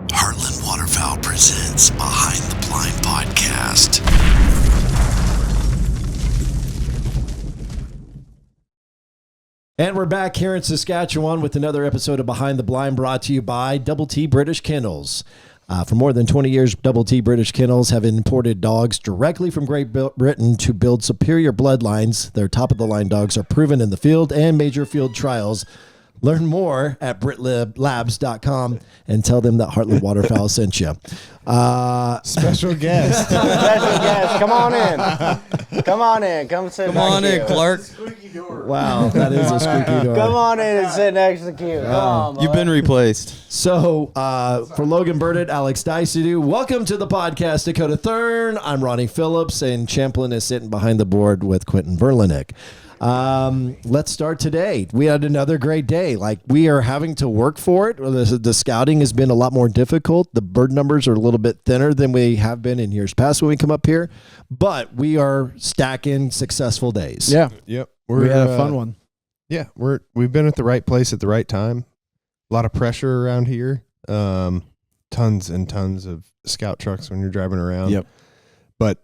Heartland Waterfowl presents Behind the Blind Podcast. And we're back here in Saskatchewan with another episode of Behind the Blind, brought to you by Double TT British Kennels. For more than 20 years, Double TT British Kennels have imported dogs directly from Great Britain to build superior bloodlines. Their top-of-the-line dogs are proven in the field and major field trials. Learn more at britlabs.com and tell them that Heartland Waterfowl sent you. Special guest. Special guest. Come on in. Come on in. Come sit Come on in, Clark. Wow, that is a squeaky door. Come on in and sit next to the queue. Come on, You've been replaced. So, for Logan Burditt, Alex Dicedue, welcome to the podcast, Dakota Thurn. I'm Ronnie Philips, and Champlin is sitting behind the board with Quentin Vrlenich. Let's start today. We had another great day. Like, we are having to work for it. The scouting has been a lot more difficult. The bird numbers are a little bit thinner than we have been in years past when we come up here, but we are stacking successful days. Yeah. Yep. We had a fun one. Yeah. We've been at the right place at the right time. A lot of pressure around here. Tons and tons of scout trucks when you're driving around. Yep. But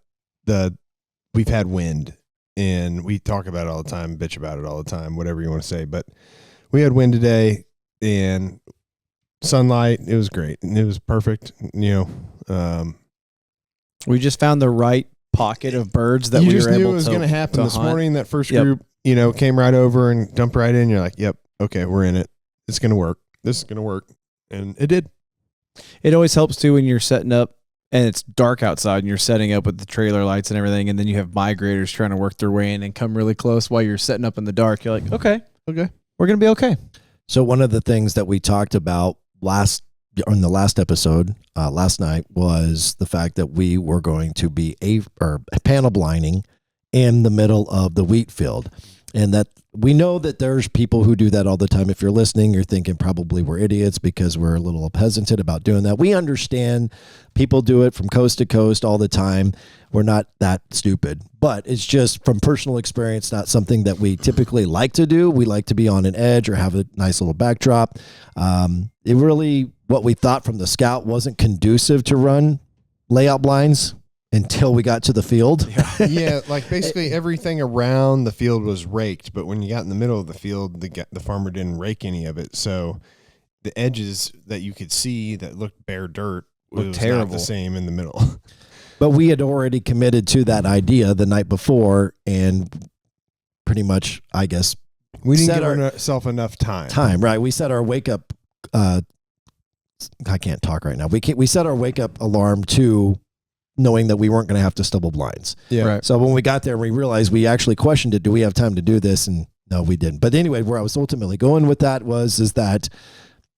we've had wind. And we talk about it all the time, bitch about it all the time, whatever you want to say. But we had wind today and sunlight. It was great. And it was perfect. You know, We just found the right pocket of birds that you we just were knew able it was to going to happen this hunt. morning. That first Yep. group, came right over and dumped right in. You're like, yep, okay, we're in it. It's going to work. This is going to work. And it did. It always helps too when you're setting up and it's dark outside and you're setting up with the trailer lights and everything, and then you have migrators trying to work their way in and come really close while you're setting up in the dark. You're like, okay, we're going to be okay. So one of the things that we talked about on the last episode last night was the fact that we were going to be panel blinding in the middle of the wheat field, and that we know that there's people who do that all the time. If you're listening, you're thinking probably we're idiots because we're a little hesitant about doing that. We understand people do it from coast to coast all the time. We're not that stupid, but it's just from personal experience, not something that we typically like to do. We like to be on an edge or have a nice little backdrop. It really, what we thought from the scout wasn't conducive to run layout blinds until we got to the field. Yeah, like basically everything around the field was raked, but when you got in the middle of the field, the farmer didn't rake any of it. So the edges that you could see that looked bare dirt was terrible. not the same in the middle. But we had already committed to that idea the night before, and pretty much, I guess, We didn't set give ourselves enough time. right? We set our wake up. I can't talk right now. We set our wake up alarm to knowing that we weren't going to have to stubble blinds. Yeah. Right. So when we got there, we realized we actually questioned it. Do we have time to do this? And no, we didn't. But anyway, where I was ultimately going with that is that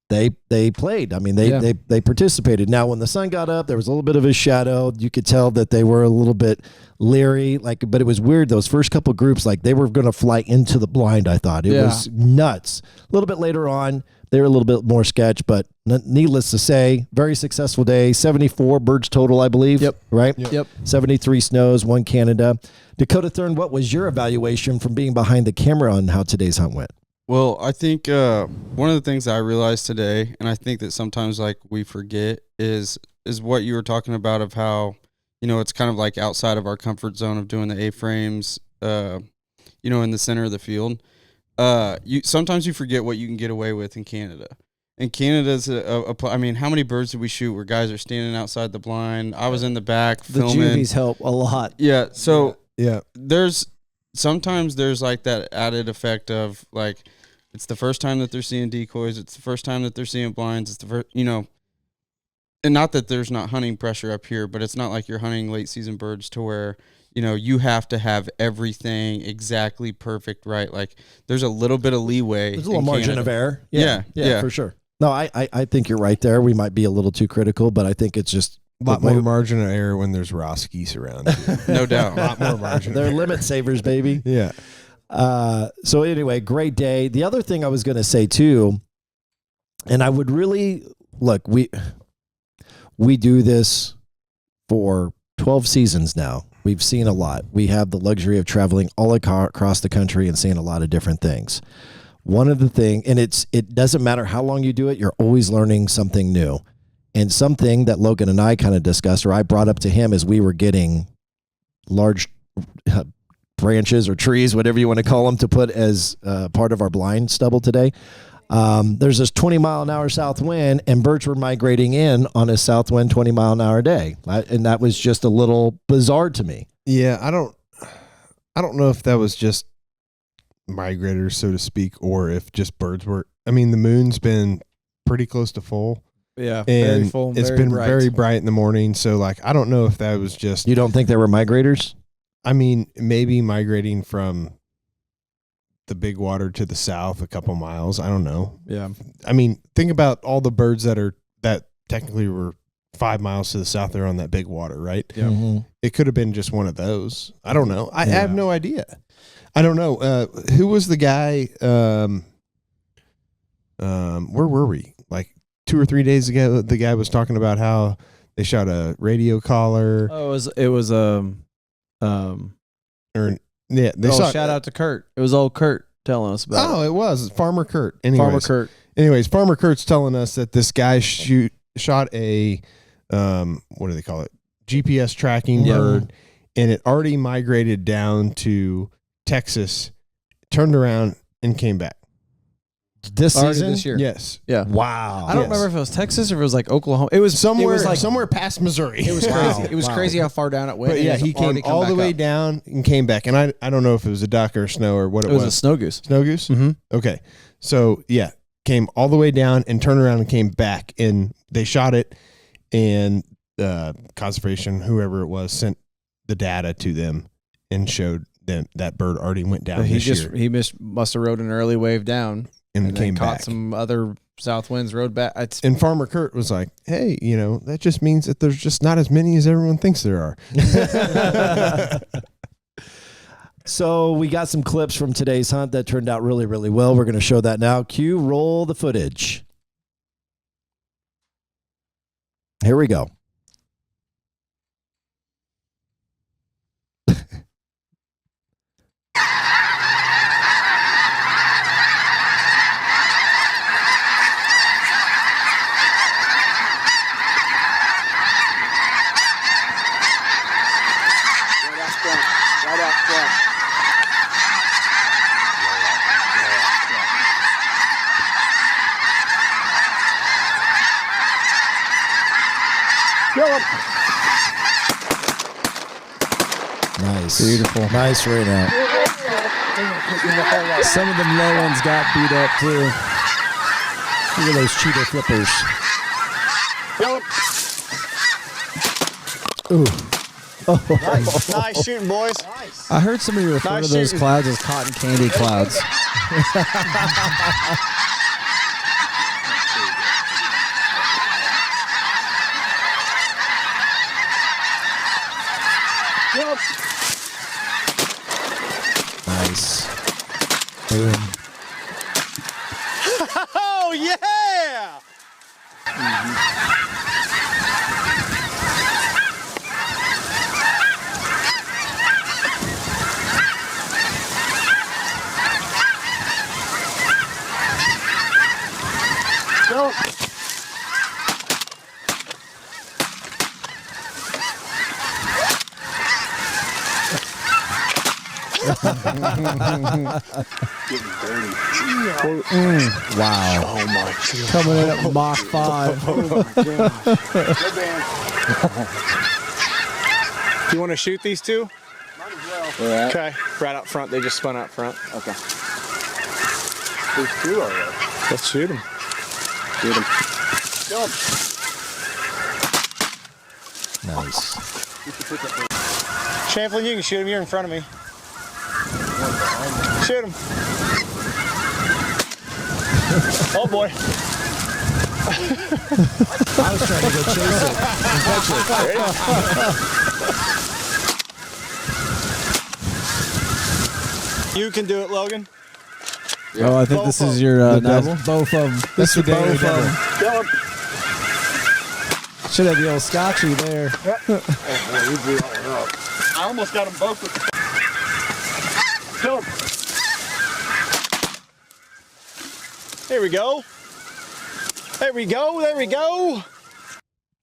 they played. I mean, they participated. Now, when the sun got up, there was a little bit of a shadow. You could tell that they were a little bit leery. But it was weird. Those first couple groups, like they were going to fly into the blind. I thought it was nuts. A little bit later on, they were a little bit more sketch, but needless to say, very successful day. 74 birds total, I believe. Yep. Right? Yep. 73 snows, 1 Canada. Dakota Thurn, what was your evaluation from being behind the camera on how today's hunt went? Well, I think one of the things I realized today, and I think that sometimes like we forget, is what you were talking about of how, it's kind of like outside of our comfort zone of doing the A-frames, in the center of the field. Sometimes you forget what you can get away with in Canada. And Canada's I mean, how many birds did we shoot where guys are standing outside the blind? I was in the back filming. The juvies help a lot. Yeah. So Yeah. Sometimes there's like that added effect of like, it's the first time that they're seeing decoys. It's the first time that they're seeing blinds. It's the first, and not that there's not hunting pressure up here, but it's not like you're hunting late season birds to where, you have to have everything exactly perfect, right? Like there's a little bit of leeway. There's a little margin of error. Yeah, for sure. No, I think you're right there. We might be a little too critical, but I think it's just A lot more margin of error when there's Ross geese around. No doubt. A lot more margin. They're limit savers, baby. Yeah. So anyway, great day. The other thing I was going to say too, and I would really look, we do this for 12 seasons now. We've seen a lot. We have the luxury of traveling all across the country and seeing a lot of different things. One of the things, and it doesn't matter how long you do it, you're always learning something new. And something that Logan and I kind of discussed, or I brought up to him as we were getting large branches or trees, whatever you want to call them, to put as part of our blind stubble today. There's this 20-mile-an-hour south wind, and birds were migrating in on a south wind 20-mile-an-hour day. And that was just a little bizarre to me. Yeah, I don't know if that was just migrators, so to speak, or if just birds were. I mean, the moon's been pretty close to full. Yeah, and very full. It's very been bright. very bright in the morning. So, like, I don't know if that was just. You don't think they were migrators? I mean, maybe migrating from the big water to the south a couple miles. I don't know. Yeah. I mean, think about all the birds that technically were 5 miles to the south. They're on that big water, right? Yeah. Mm-hmm. It could have been just one of those. I don't know. I have no idea. I don't know. Who was the guy? Where were we? Like 2 or 3 days ago, the guy was talking about how they shot a radio collar. Oh, it was shout out to Kurt. It was old Kurt telling us about it was Farmer Kurt. Anyways, Farmer Kurt. Anyways, Farmer Kurt's telling us that this guy shot a what do they call it? GPS tracking bird, and it already migrated down to Texas, turned around and came back. This Already season? this year. Yes. Yeah. Wow. I don't remember if it was Texas or if it was like Oklahoma. It was Somewhere past Missouri. It was crazy. It was crazy how far down it went. But yeah, he came all the way down and came back. And I don't know if it was a duck or a snow or what it was. It was a snow goose. Snow goose? Mm-hmm. Okay. So yeah, came all the way down and turned around and came back. And they shot it, and conservation, whoever it was, sent the data to them and showed them that bird already went down this year. He must have rode an early wave down and came caught back. some other south winds, rode back. And Farmer Kurt was like, hey, that just means that there's just not as many as everyone thinks there are. So we got some clips from today's hunt that turned out really, really well. We're going to show that now. Cue, roll the footage. Here we go. Nice. Beautiful. Nice right out. Some of them low ones got beat up too. Look at those cheetah flippers. Ooh. Nice shooting, boys. I heard somebody refer to those clouds as cotton candy clouds. Nice. Boom. Oh, yeah! Wow. Oh, my God. Coming in at Mach 5. Oh, my God. Do you want to shoot these two? Might as well. Okay, right out front. They just spun out front. Okay. There's two already. Let's shoot them. Shoot them. Go. Nice. Champlin, you can shoot him. You're in front of me. Shoot him. Oh boy. I was trying to go chase it and catch it. You can do it, Logan. Oh, I think this is your nice, both of them. This is both of them. Should have the old Scotchy there. I almost got them both with the... Kill him. There we go. There we go. There we go.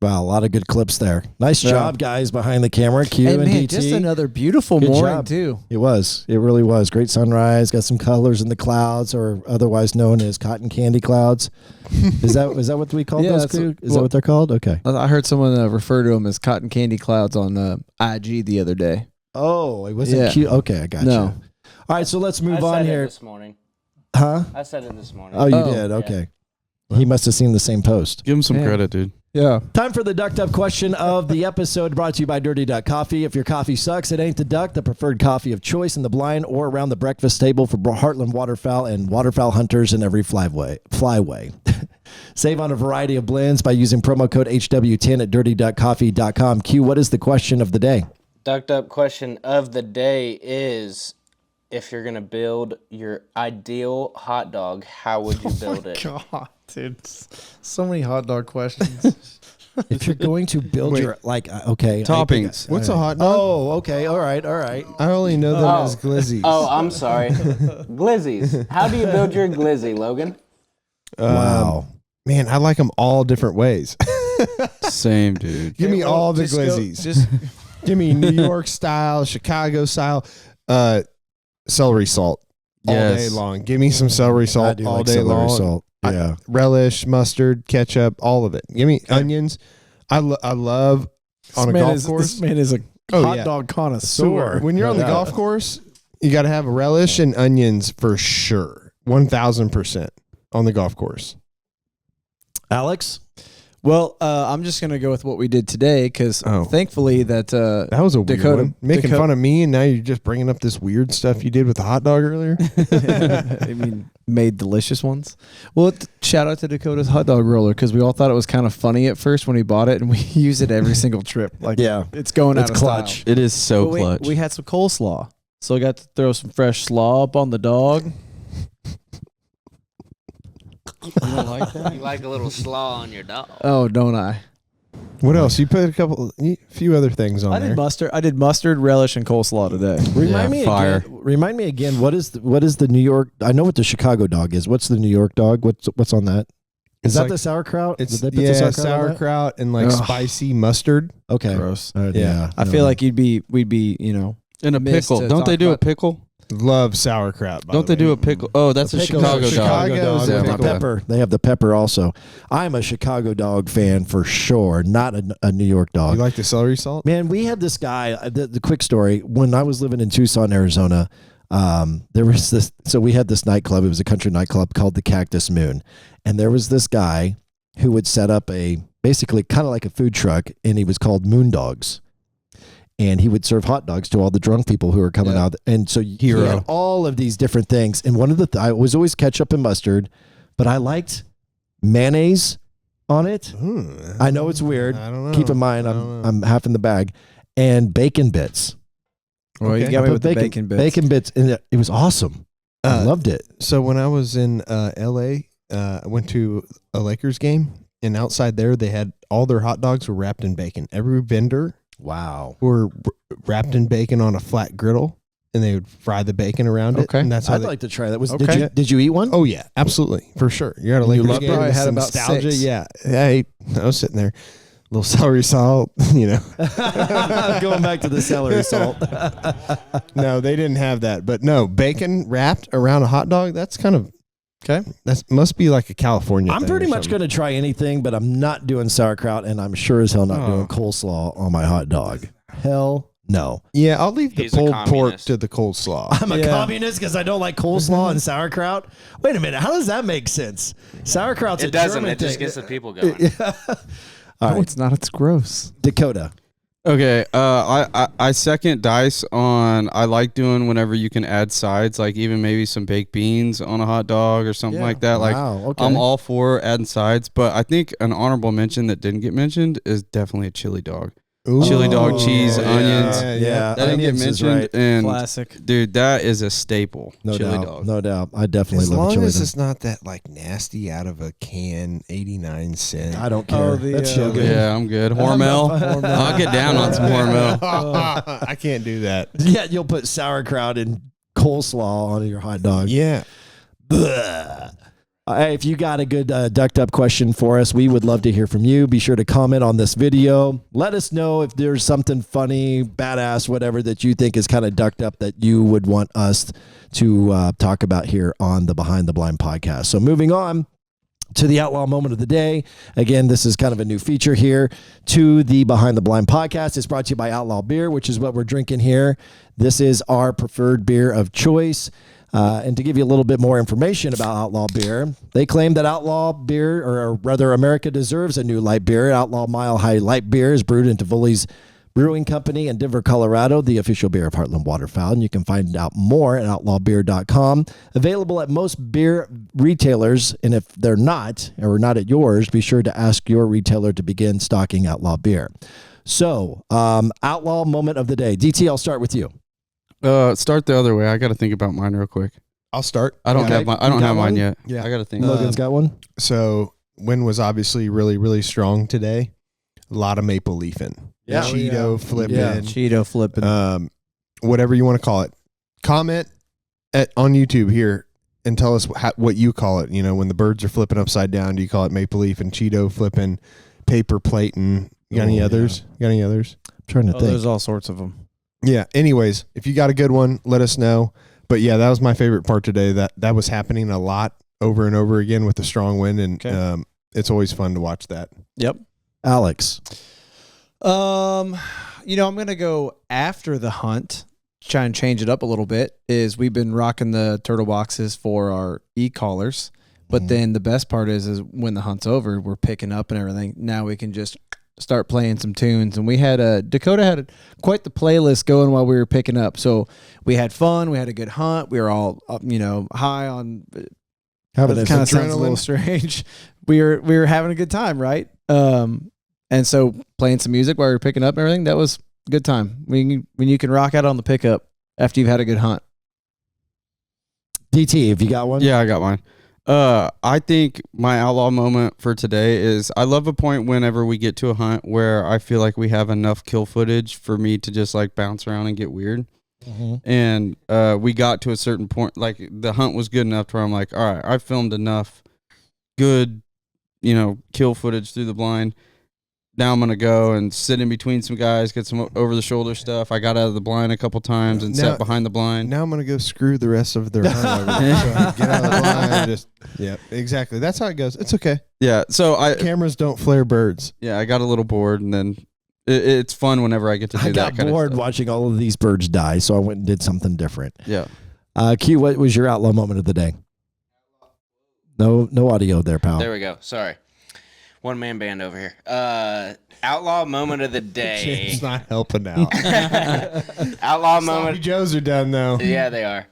Wow, a lot of good clips there. Nice job, guys, behind the camera. Q Hey, and man, DT. just another beautiful Good morning, job. too. It was. It really was. Great sunrise. Got some colors in the clouds, or otherwise known as cotton candy clouds. Is that what we call Yeah, those? that's Q? Is well- that what they're called? Okay. I heard someone refer to them as cotton candy clouds on IG the other day. Oh, it wasn't Yeah. cute. Okay, I got you. No. All right, so let's move I on said here. it this morning. Huh? I said it this morning. Oh, you Oh, did? yeah. Okay. He must have seen the same post. Give him some Yeah. credit, dude. Yeah. Time for the Ducked Up question of the episode, brought to you by Dirty Duck Coffee. If your coffee sucks, it ain't the duck, the preferred coffee of choice in the blind or around the breakfast table for Heartland Waterfowl and waterfowl hunters in every flyway. Save on a variety of blends by using promo code HW10 at dirtyduckcoffee.com. Q, what is the question of the day? Ducked up question of the day is, if you're going to build your ideal hot dog, how would you build it? God, dude. So many hot dog questions. If you're going to build Wait. your, okay. Toppings. What's a hot dog? Oh, okay. All right. I only know them as glizzies. Oh, I'm sorry. Glizzies. How do you build your glizzy, Logan? Wow. Man, I like them all different ways. Same, dude. Give me all the glizzies. Give me New York style, Chicago style, celery salt all day Yes. long. Give me some celery I salt do all like day celery long. salt. Yeah. Relish, mustard, ketchup, all of it. Give me onions. I love on a golf course. This man is a Oh, hot yeah. dog connoisseur. When you're on the golf course, you got to have relish and onions for sure. 1,000% on the golf course. Alex? Well, I'm just going to go with what we did today because thankfully that That was a weird Dakota- one. Making Dakota- fun of me, and now you're just bringing up this weird stuff you did with the hot dog earlier. I mean, made delicious ones. Well, shout out to Dakota's hot dog roller because we all thought it was kind of funny at first when he bought it, and we use it every single trip. Like, Yeah. it's going It's out of clutch. style. It is so But clutch. we had some coleslaw, so I got to throw some fresh slaw up on the dog. You don't like that? You like a little slaw on your dog. Oh, don't I? What else? You put a few other things on I there. did mustard. I did mustard, relish, and coleslaw today. Remind me again. What is the New York? I know what the Chicago dog is. What's the New York dog? What's on that? Is It's that like- the sauerkraut? It's Did they put the sauerkraut on that? sauerkraut and like Ugh. spicy mustard. Okay. Gross. Yeah. I feel like we'd be, you know, In a missed pickle. to Don't they talk do a about- pickle? Love sauerkraut. By Don't the they do way. a pickle? Oh, that's a pickle- Chicago dog. Chicago's Yeah, a the pickle. pepper. They have the pepper also. I'm a Chicago dog fan for sure, not a New York dog. You like the celery salt? Man, we had this guy. The quick story: when I was living in Tucson, Arizona, there was this. So we had this nightclub. It was a country nightclub called the Cactus Moon, and there was this guy who would set up basically kind of like a food truck, and he was called Moon Dogs. And he would serve hot dogs to all the drunk people who were coming out. And so he had all of these different things. And one of I was always ketchup and mustard, but I liked mayonnaise on it. I know it's weird. I don't know. Keep in mind, I'm half in the bag. And bacon bits. Well, you Okay. got I me put with the bacon bits. Bacon bits. And it was awesome. I loved it. So when I was in L.A., I went to a Lakers game, and outside there, they had all their hot dogs were wrapped in bacon. Every vendor Wow. were wrapped in bacon on a flat griddle, and they would fry the bacon around it. Okay. And that's how I'd they, like to try that. Okay. Did you eat one? Oh yeah, absolutely, for sure. You're at a And you Lakers loved game. it? Probably it's had about nostalgia. 6. Yeah, I was sitting there, little celery salt. You know, Going back to the celery salt. no, they didn't have that. But no, bacon wrapped around a hot dog. That's kind of Okay. That must be like a California. I'm thing pretty or much something. going to try anything, but I'm not doing sauerkraut, and I'm sure as hell not doing coleslaw on my hot dog. Hell no. Yeah, I'll leave the He's a pulled pork communist. to the coleslaw. I'm a communist because I don't like coleslaw and sauerkraut. Wait a minute. How does that make sense? Sauerkraut's a It doesn't. German It just thing. gets the people going. All No, right. it's not. It's gross. Dakota. Okay, I second Dice on. I like doing whenever you can add sides, like even maybe some baked beans on a hot dog or something like that. Like Wow, okay. I'm all for adding sides, but I think an honorable mention that didn't get mentioned is definitely a chili dog. Ooh. Chili dog, cheese, Yeah, onions. Yeah. That didn't get onions is mentioned, right. and Classic. dude, that is a staple. No chili doubt. dog. No doubt. I definitely As love a long chili as dog. it's not that like nasty out of a can, 89 cents. I don't care. the, That's so good. Yeah, I'm good. Hormel. I'll get down on some Hormel. I can't do that. Yeah, you'll put sauerkraut and coleslaw on your hot dog. Yeah. Bleh. Hey, if you got a good ducked up question for us, we would love to hear from you. Be sure to comment on this video. Let us know if there's something funny, badass, whatever that you think is kind of ducked up that you would want us to talk about here on the Behind the Blind podcast. So moving on to the Outlaw Moment of the Day. Again, this is kind of a new feature here to the Behind the Blind podcast. It's brought to you by Outlaw Beer, which is what we're drinking here. This is our preferred beer of choice. And to give you a little bit more information about Outlaw Beer, they claim that Outlaw Beer, or rather America deserves a new light beer. Outlaw Mile High Light Beer is brewed in Tivoli's Brewing Company in Denver, Colorado, the official beer of Heartland Waterfowl. And you can find out more at outlawbeer.com. Available at most beer retailers. And if they're not, or not at yours, be sure to ask your retailer to begin stocking Outlaw Beer. So, Outlaw Moment of the Day. DT, I'll start with you. Start the other way. I got to think about mine real quick. I'll start. I don't have mine yet. Yeah. I got to think. Logan's got one. So wind was obviously really, really strong today. A lot of maple leafing. Yeah. Cheeto flipping. Yeah. Cheeto flipping. Whatever you want to call it. Comment on YouTube here and tell us what you call it. You know, when the birds are flipping upside down, do you call it maple leaf and Cheeto flipping, paper plating? You got any others? You got any others? I'm trying to think. There's all sorts of them. Yeah. Anyways, if you got a good one, let us know. But yeah, that was my favorite part today. That was happening a lot over and over again with the strong wind, and it's always fun to watch that. Yep. Alex. I'm gonna go after the hunt. Try and change it up a little bit. Is we've been rocking the turtle boxes for our e-collars, but then the best part is when the hunt's over, we're picking up and everything. Now we can just start playing some tunes, and we had Dakota had quite the playlist going while we were picking up. So we had fun. We had a good hunt. We were all high on. Having It kind of sounds a little strange. We were having a good time, right? And so playing some music while we were picking up and everything, that was a good time. When you can rock out on the pickup after you've had a good hunt. DT, have you got one? Yeah, I got mine. I think my outlaw moment for today is I love a point whenever we get to a hunt where I feel like we have enough kill footage for me to just like bounce around and get weird. And we got to a certain point, like the hunt was good enough to where I'm like, all right, I filmed enough good, kill footage through the blind. Now I'm going to go and sit in between some guys, get some over the shoulder stuff. I got out of the blind a couple times and sat behind the blind. Now I'm going to go screw the rest of their hunt over there. So get out of the blind. Yeah, exactly. That's how it goes. It's okay. Yeah. So cameras don't flare birds. Yeah, I got a little bored, and then it's fun whenever I get to do that kind of stuff. I got bored watching all of these birds die, so I went and did something different. Yeah. Q, what was your outlaw moment of the day? No audio there, pal. There we go. Sorry. One man band over here. Outlaw moment of the day. It's not helping out. Outlaw moment. Sloppy Joes are done though. Yeah, they are.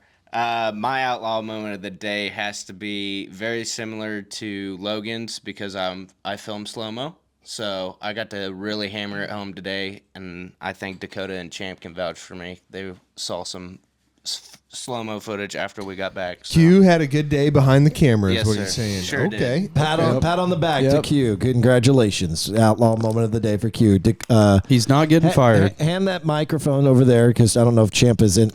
My outlaw moment of the day has to be very similar to Logan's because I film slow-mo. So I got to really hammer it home today, and I think Dakota and Champ can vouch for me. They saw some slow-mo footage after we got back. So. Q had a good day behind the camera, Yes, is what sir. he's saying. Sure okay. did. Pat on the back to Q. Congratulations. Outlaw moment of the day for Q. He's not getting fired. Hand that microphone over there because I don't know if Champ is in.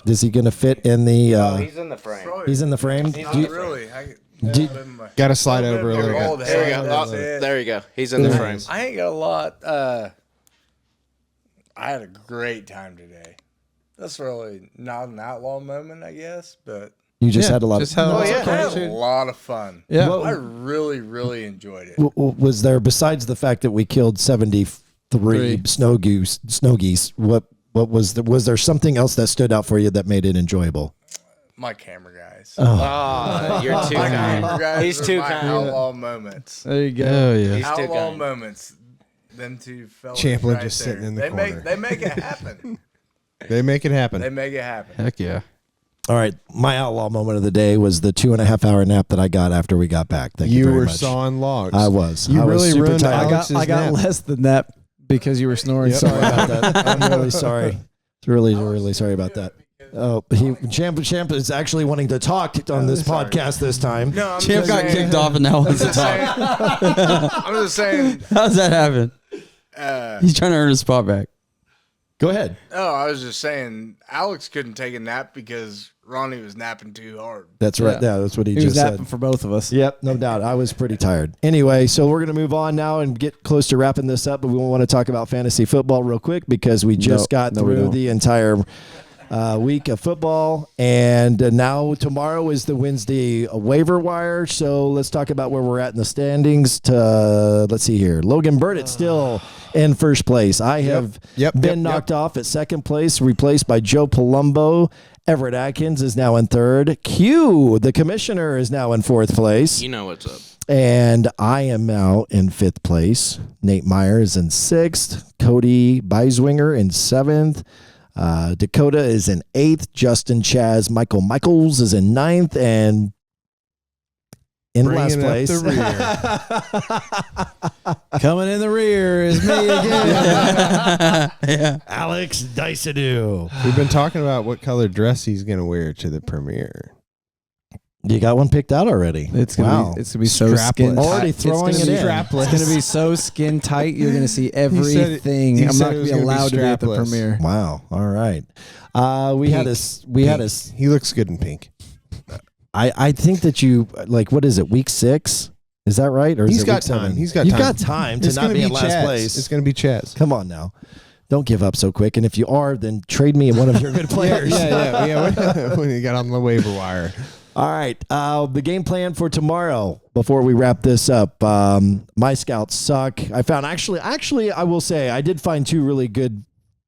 Is he going to fit in the? He's in the frame. He's in the frame. Not really. Got to slide over a little bit. There you go. There you go. He's in the frame. I ain't got a lot. I had a great time today. That's really not an outlaw moment, I guess, but You just had a lot. I had a lot of fun. Yeah. I really, really enjoyed it. Was there, besides the fact that we killed 73 snow geese? What was there something else that stood out for you that made it enjoyable? My camera guys. Oh, you're too My kind. camera guys He's are too my kind. outlaw moments. There you go. Oh, yeah. He's too Outlaw kind. moments. Them two fellas Champlin right just there. sitting in the they corner. They make it happen. They make it happen. They make it happen. Heck yeah. All right, my outlaw moment of the day was the 2.5 hour nap that I got after we got back. Thank you very were much. sawing logs. I was. You I was really super ruined tired. Alex's I got nap. less than that because you were snoring. Sorry about that. I'm really sorry. Really sorry about that. Oh, Champ is actually wanting to talk on this podcast this time. No, I'm Champ just got saying- kicked off and now wants to talk. I'm just saying. How's that happen? He's trying to earn his spot back. Go ahead. Oh, I was just saying. Alex couldn't take a nap because Ronnie was napping too hard. That's right. Yeah, that's what he was just napping said. for both of us. Yep, no doubt. I was pretty tired. Anyway, so we're going to move on now and get close to wrapping this up, but we want to talk about fantasy football real quick because we just got through the entire week of football, and now tomorrow is the Wednesday waiver wire. So let's talk about where we're at in the standings. Let's see here. Logan Burditt still in first place. I have been knocked off at second place, replaced by Joe Palumbo. Everett Atkins is now in third. Q, the commissioner, is now in fourth place. You know what's up. And I am now in fifth place. Nate Myers in sixth. Cody Beiswinger in seventh. Dakota is in eighth. Justin Michaels is in ninth. And in last place. Coming in the rear is me again. Alex Dicedue. We've been talking about what color dress he's going to wear to the premiere. You got one picked out already. It's gonna be so skin tight. Already throwing it in. It's gonna be so skin tight. You're gonna see everything. he I'm said not it gonna was be gonna be allowed to be at the strapless. premiere. Wow. All right. He looks good in pink. I think that you like, what is it, week 6? Is that right? Or is He's it got week 7? time. He's got You've time. got time to It's not gonna be in be last Chaz. place. It's going to be Chaz. Come on now. Don't give up so quick. And if you are, then trade me one of your good players. Yeah. When you got on the waiver wire. All right. The game plan for tomorrow, before we wrap this up, my scouts suck. I found actually, I will say I did find 2 really good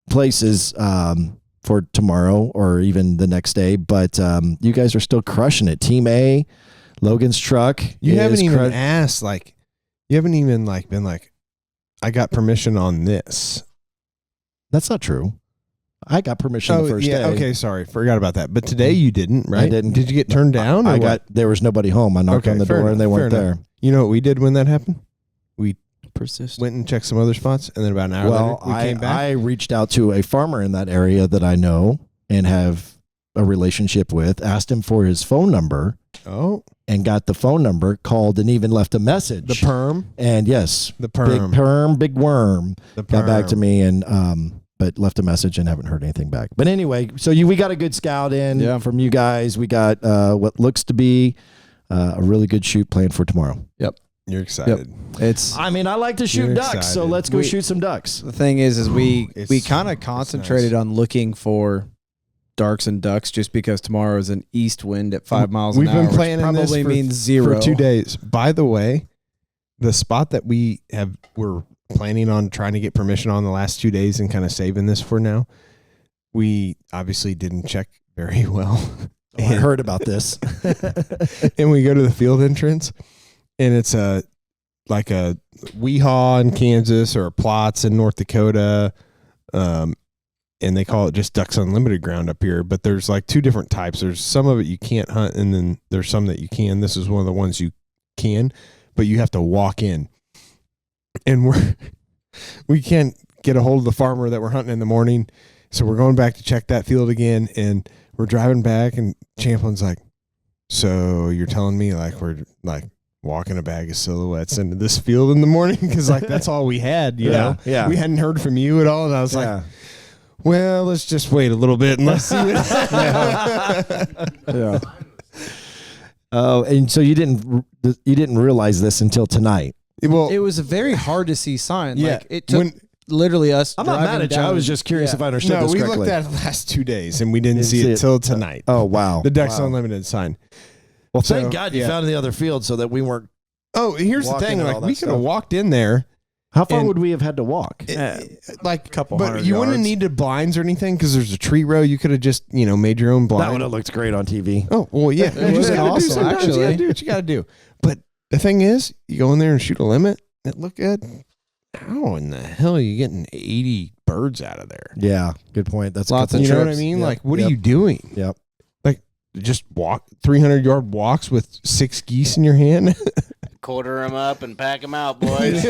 places for tomorrow or even the next day, but you guys are still crushing it. Team A, Logan's truck. You haven't even asked, like, you haven't even like been like, I got permission on this. That's not true. I got permission the first day. Okay, sorry. Forgot about that. But today you didn't, right? I didn't. Did you get turned down? There was nobody home. I knocked on the door and they weren't there. You know what we did when that happened? We Persist. went and checked some other spots, and then about an hour later, we came back. I reached out to a farmer in that area that I know and have a relationship with, asked him for his phone number. Oh. And got the phone number, called, and even left a message. The perm? And yes. The perm. Big perm, big worm. The perm. Got back to me and but left a message and haven't heard anything back. But anyway, so we got a good scout in from you guys. We got what looks to be a really good shoot planned for tomorrow. Yep. You're excited. Yep. I like to shoot ducks, so let's go shoot some ducks. The thing is we kind of concentrated on looking for darks and ducks just because tomorrow is an east wind at 5 miles an hour. We've been planning probably this means 0 for 2 days. By the way, the spot that we're planning on trying to get permission on the last 2 days and kind of saving this for now, we obviously didn't check very well. I heard about this. And we go to the field entrance, and it's like a Weehaw in Kansas or a Plots in North Dakota, and they call it just Ducks Unlimited ground up here. But there's like 2 different types. There's some of it you can't hunt, and then there's some that you can. This is one of the ones you can, but you have to walk in. And we can't get a hold of the farmer that we're hunting in the morning, so we're going back to check that field again. And we're driving back, and Champlin's like, "So you're telling me like we're like walking a bag of silhouettes into this field in the morning because like that's all we had, you know? Yeah. We hadn't heard from you at all." And I was like, well, let's just wait a little bit and let's see what. Yeah. Oh, and so you didn't realize this until tonight. Well, it was a very hard to see sign. Yeah. Like it took literally us. I'm not mad at you. I was just curious if I understood no, this we correctly. looked at it the last 2 days and we didn't see it till tonight. Oh, wow. The Ducks Unlimited sign. Well, thank God you found the other field so that we weren't. Oh, here's the thing. Like we could have walked in there. How far would we have had to walk? Like a couple hundred But you wouldn't have needed blinds or anything because there's a tree row. You could have just, made your own blind. That would have looked great on TV. Oh, well, yeah. It was awesome, actually. You got to do what you got to do. But the thing is, you go in there and shoot a limit. It looked good. How in the hell are you getting 80 birds out of there? Yeah, good point. That's Lots of You know what I trips. mean? Yep. Like, what are you doing? Yep. Like, just walk 300-yard walks with 6 geese in your hand? Quarter them up and pack them out, boys.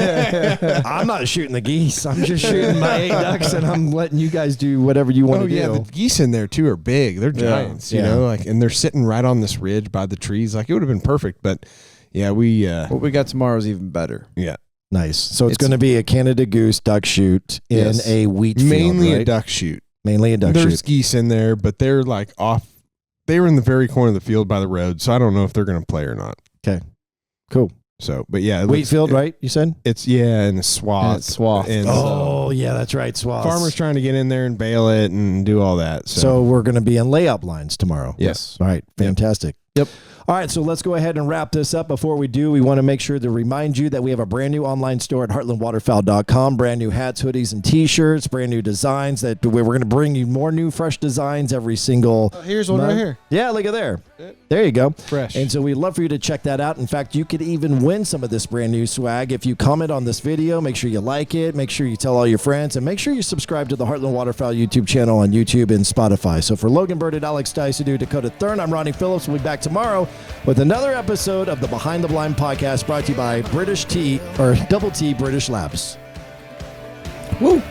I'm not shooting the geese. I'm just shooting my 8 ducks, and I'm letting you guys do whatever you want to do. Yeah, the geese in there too are big. They're giants, you know, like, and they're sitting right on this ridge by the trees. Like, it would have been perfect, but yeah, what we got tomorrow is even better. Yeah. Nice. So it's going to be a Canada goose duck shoot in a wheat field, mainly right? a duck shoot. Mainly a duck There's shoot. geese in there, but they're like off. they were in the very corner of the field by the road, so I don't know if they're going to play or not. Okay, cool. So, but yeah, Wheatfield, right? You said it's in the swath. And yeah, that's right. Swath. Farmers trying to get in there and bale it and do all that. So we're going to be in layup lines tomorrow. Yes. All right. Fantastic. Yep. All right, so let's go ahead and wrap this up. Before we do, we want to make sure to remind you that we have a brand new online store at heartlandwaterfowl.com. Brand new hats, hoodies, and T-shirts. Brand new designs that we're going to bring you more new, fresh designs every single. Here's one month. right here. Yeah, look at there. There you go. Fresh. And so we'd love for you to check that out. In fact, you could even win some of this brand new swag if you comment on this video. Make sure you like it. Make sure you tell all your friends, and make sure you subscribe to the Heartland Waterfowl YouTube channel on YouTube and Spotify. So for Logan Burditt, Alex Dicedue, Dakota Thurn, I'm Ronnie Philips. We'll be back tomorrow with another episode of the Behind the Blind podcast, brought to you by Double T British Labs. Woo.